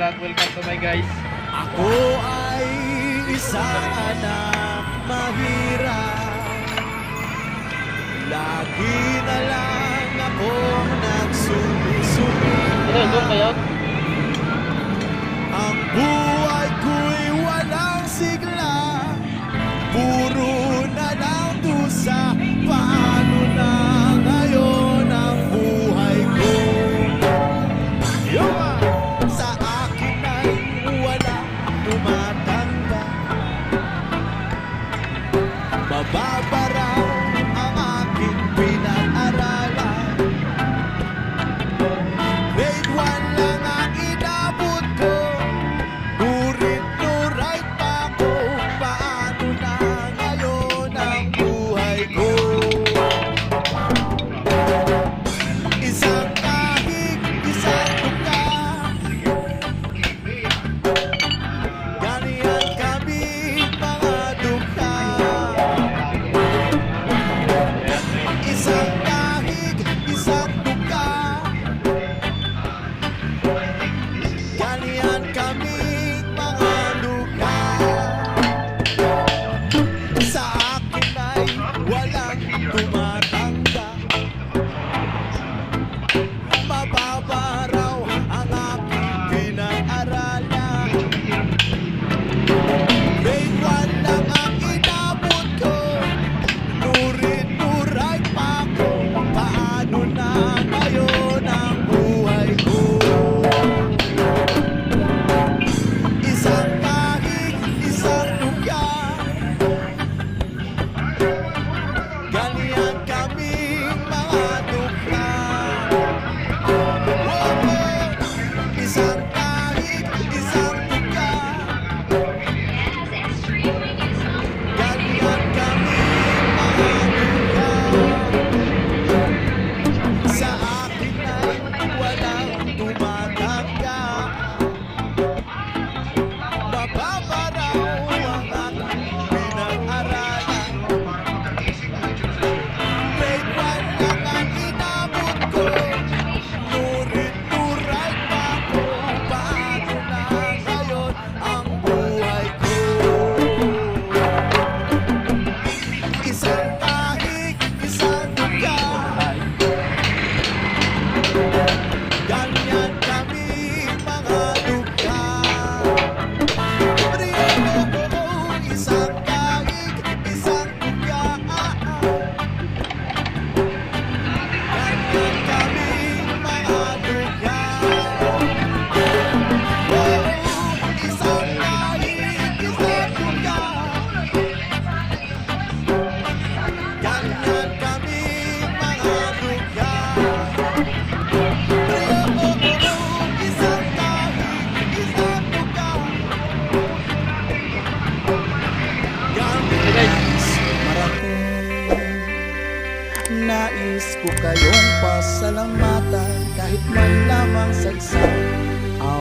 vlog. Welcome to my guys. Ako ay isang anak mahirap. Lagi na lang akong nagsumi-sumi. Doon kayo? Ang buhay ko'y walang sigla. Puro na lang dusa. Paano na ngayon ang buhay ko? Yuma! Sa akin ay walang tumatanda. Mababara ang aking pinag-aralan. Grade 1 lang ang inabot ko. Nurit nuray pa ko. Paano na ngayon ang buhay ko? Isang kahig, isang tuka. Ganyan kami mga dukha. Isang kahig, isang tuka. Ganyan kami mga dukha. Sa akin ay walang tumatanda. Mababa raw ang aking pinag-aralan. Grade 1 lang ang inabot ko. Nurit-nuray pa ko. Paano na ngayon ang buhay ko? Isang kahig, isang tuka. Ganyan kaming mga dukha. Isang kahig, isang tuka. Ganyan kaming mga dukha. Sa akin ay walang tumatangga. Mababaraw ang aking pinag-aralan. Grade 1 lang ang inabot ko. Nurit-nuray pa ko. Paano na ngayon ang buhay ko? Isang kahig, isang tuka. Ganyan kami mga dukha. Isang kahig, isang tuka. Ganyan kami mga dukha. Isang kahig, isang tuka. Ganyan kami mga dukha. Isang kahig, isang tuka. Guys, marating. Nais ko kayong pasalamatan kahit man lamang sa isang